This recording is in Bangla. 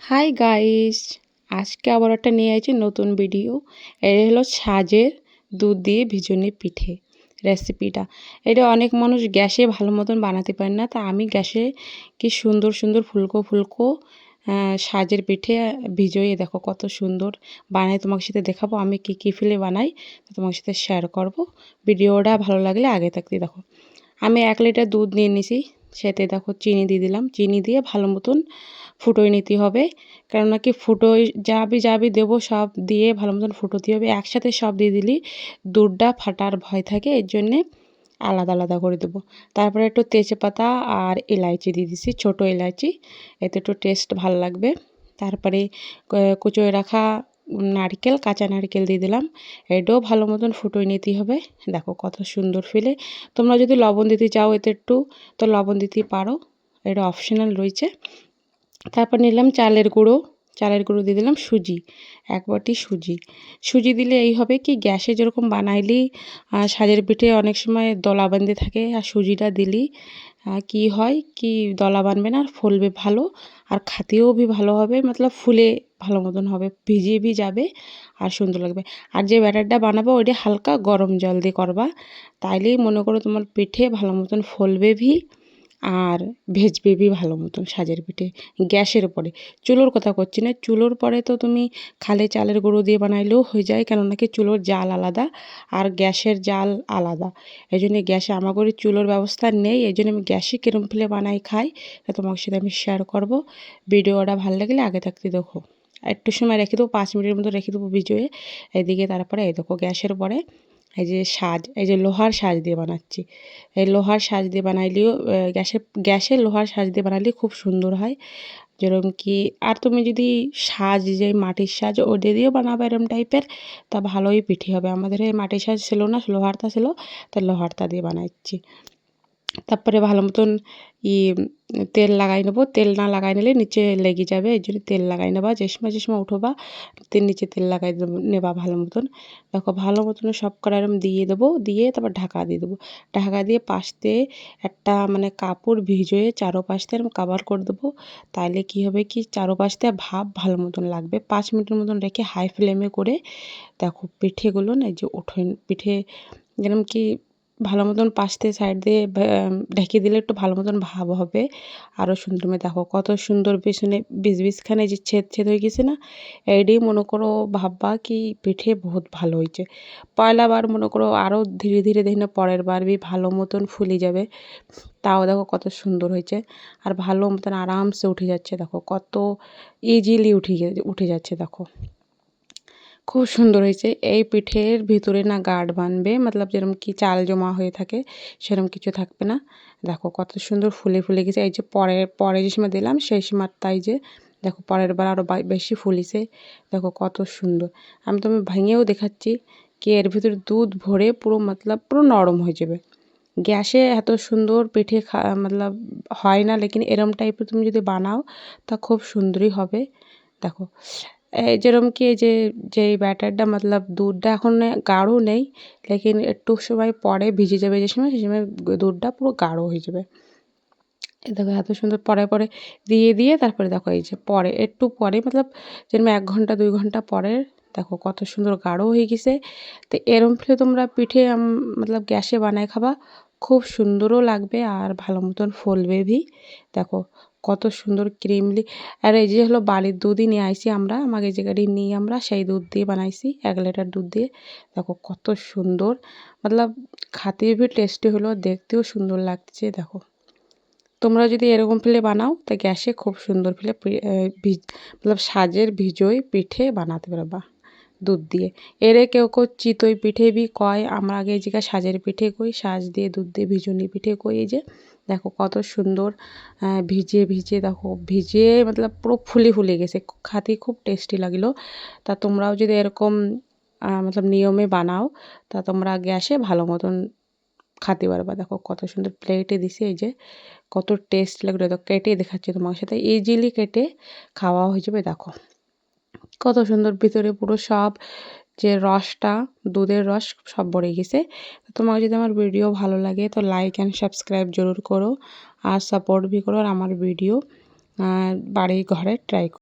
হাই গাইস, আজকে আবার একটা নিয়ে আইছি নতুন ভিডিও। এটা হলো সাজের দুধ দিয়ে ভিজুনি পিঠে রেসিপিটা। এটা অনেক মানুষ গ্যাসে ভালো মতন বানাতে পারে না, তা আমি গ্যাসে কি সুন্দর সুন্দর ফুলকো ফুলকো সাজের পিঠে ভিজোই। দেখো কত সুন্দর বানাই, তোমার সাথে দেখাবো আমি কি কি ফেলে বানাই, তোমার সাথে শেয়ার করব। ভিডিওটা ভালো লাগলে আগে থাকতে দেখো। আমি 1 লিটার দুধ নিয়ে নিছি, সেতে দেখো চিনি দিয়ে দিলাম। চিনি দিয়ে ভালো মতন ফুটোই নিতে হবে, কেননা কি ফুটোই যাবি দেবো সব দিয়ে ভালো মতন ফুটোতে হবে। একসাথে সব দিয়ে দিলে দুধটা ফাটার ভয় থাকে, এর জন্যে আলাদা আলাদা করে দেবো। তারপরে একটু তেজপাতা আর এলাইচি দিয়ে দিছি, ছোটো এলাইচি, এতে একটু টেস্ট ভালো লাগবে। তারপরে কুচোয় রাখা নারকেল, কাঁচা নারকেল দিয়ে দিলাম। এটাও ভালো মতন ফুটোয় নিতে হবে। দেখো কত সুন্দর ফেলে। তোমরা যদি লবণ দিতে চাও এতে একটু, তো লবণ দিতে পারো, এটা অপশনাল রয়েছে। তারপর নিলাম চালের গুঁড়ো দিয়ে দিলাম সুজি, 1 বাটি সুজি দিলে এই হবে কি, গ্যাসে যেরকম বানাইলি সাজের পিঠে অনেক সময় দলা বাঁধে থাকে, আর সুজিটা দিলি কি হয় কি দলা বাঁধবে না, আর ফুলবে ভালো, আর খাতেও ভি ভালো হবে, মতলব ফুলে ভালো মতন হবে, ভিজিয়ে ভি যাবে আর সুন্দর লাগবে। আর যে ব্যাটারটা বানাবো ওইটা হালকা গরম জল দিয়ে করবা, তাইলেই মনে করো তোমার পিঠে ভালো মতন ফুলবে ভি আর ভেজবে ভি ভালো মতন সাজের পিঠে। গ্যাসের উপরে, চুলোর কথা করছি না, চুলোর পরে তো তুমি খালি চালের গুঁড়ো দিয়ে বানাইলেও হয়ে যায়, কেননা কি চুলোর জাল আলাদা আর গ্যাসের জাল আলাদা। এই জন্য গ্যাসে আমার ঘরে চুলোর ব্যবস্থা নেই, এই জন্য আমি গ্যাসে কিরম ফেলে বানাই খাই, তোমার সাথে আমি শেয়ার করব। ভিডিওটা ভালো লাগলে আগে থাকতে দেখো। একটু সময় রেখে দেবো, 5 মিনিটের মতো রেখে দেবো ভিজোয়ে। এদিকে তারপরে এই দেখো গ্যাসের পরে এই যে সাজ, এই যে লোহার সাজ দিয়ে বানাচ্ছি। এই লোহার সাজ দিয়ে বানাইলেও গ্যাসে লোহার সাজ দিয়ে বানালে খুব সুন্দর হয়। যেরকম কি, আর তুমি যদি সাজ যে মাটির সাজ ওটা দিয়েও বানাবে এরম টাইপের, তা ভালোই পিঠে হবে। আমাদের এই মাটির সাজ ছিল না, লোহারটা ছিল, তা লোহারটা দিয়ে বানাচ্ছি। তারপরে ভালো মতন তেল লাগাই নেবো, তেল না লাগাই নিলে নিচে লেগে যাবে, এই জন্য তেল লাগাই নেবা। যে সময় উঠোবা নিচে তেল লাগাই নেবা ভালো মতন। দেখো ভালো মতন সব করা এরম দিয়ে দেবো, দিয়ে তারপর ঢাকা দিয়ে দেবো। ঢাকা দিয়ে পাশতে একটা মানে কাপড় ভিজিয়ে চারোপাশতে এরম কাভার করে দেবো। তাইলে কি হবে কি, চারোপাশতে ভাপ ভালো মতন লাগবে। 5 মিনিটের মতন রেখে হাই ফ্লেমে করে দেখো পিঠেগুলো না, এই যে ওঠে পিঠে, যেরকম কি ভালো মতন পাশতে সাইড দিয়ে ঢেকে দিলে একটু ভালো মতন ভাব হবে, আরও সুন্দর। দেখো কত সুন্দর পেছনে বিজখানে যে ছেদ হয়ে গেছে না, এইটাই মনে করো ভাববা কি পিঠে বহুত ভালো হয়েছে। পয়লা বার মনে করো আরও ধীরে ধীরে দেখি না পরের বার বি ভালো মতন ফুলে যাবে। তাও দেখো কত সুন্দর হয়েছে, আর ভালো মতন আরামসে উঠে যাচ্ছে। দেখো কত ইজিলি উঠে যাচ্ছে, দেখো খুব সুন্দর হয়েছে। এই পিঠের ভিতরে না গাঢ় বানবে, মতলব যেরকম কি চাল জমা হয়ে থাকে সেরকম কিছু থাকবে না। দেখো কত সুন্দর ফুলে ফুলে গেছে। এই যে পরে যে সময় দিলাম সেই সময়, তাই যে দেখো পরের বার আরও বেশি ফুলিছে। দেখো কত সুন্দর। আমি ভেঙেও দেখাচ্ছি কি এর ভিতরে দুধ ভরে পুরো মতলব পুরো নরম হয়ে যাবে। গ্যাসে এত সুন্দর পিঠে মতলব হয় না, লেকিন এরম টাইপের তুমি যদি বানাও তা খুব সুন্দরই হবে। দেখো যেরকম কি এই যে যেই ব্যাটারটা মতলব দুধটা এখন গাঢ় নেই, লেকিন একটু সময় পরে ভিজে যাবে, যে সময় সেই সময় দুধটা পুরো গাঢ় হয়ে যাবে। দেখো এত সুন্দর পরে দিয়ে তারপরে দেখো এই যে পরে একটু পরে মতলব যেরকম 1 ঘন্টা 2 ঘন্টা পরে দেখো কত সুন্দর গাঢ় হয়ে গেছে। তো এরম ফেলে তোমরা পিঠে মতলব গ্যাসে বানায় খাবা, খুব সুন্দরও লাগবে আর ভালো মতন ফুলবে ভি। দেখো কত সুন্দর ক্রিমলি। আর এই যে হলো বাড়ির দুধই নিয়ে আইছি আমরা, আমাকে যে গাড়ি নিয়ে আমরা সেই দুধ দিয়ে বানাইছি, 1 লিটার দুধ দিয়ে। দেখো কত সুন্দর, মতলব খাতে ভি টেস্টি হলো, দেখতেও সুন্দর লাগছে। দেখো তোমরা যদি এরকম ফেলে বানাও তা গ্যাসে খুব সুন্দর ফেলে মতলব সাজের ভিজোই পিঠে বানাতে পারবা দুধ দিয়ে। এরে কেউ চিতই পিঠে বি কয়, আমরা আগে এই জায়গায় সাজের পিঠে কই, সাজ দিয়ে দুধ দিয়ে ভিজুনি পিঠে কই। এই যে দেখো কত সুন্দর ভিজে দেখো ভিজে মতলব পুরো ফুলে গেছে, খাতে খুব টেস্টি লাগলো। তা তোমরাও যদি এরকম মতলব নিয়মে বানাও তা তোমরা গ্যাসে ভালো মতন খাতে পারবা। দেখো কত সুন্দর প্লেটে দিছে, এই যে কত টেস্ট লাগলো। তো কেটে দেখাচ্ছি তোমার সাথে, ইজিলি কেটে খাওয়া হয়ে যাবে। দেখো কত সুন্দর, ভিতরে পুরো সব যে রসটা, দুধের রস সব ভরে গেছে। তোমার যদি আমার ভিডিও ভালো লাগে তো লাইক অ্যান্ড সাবস্ক্রাইব জরুর করো, আর সাপোর্ট ভি করো, আর আমার ভিডিও বাড়ি ঘরে ট্রাই করো।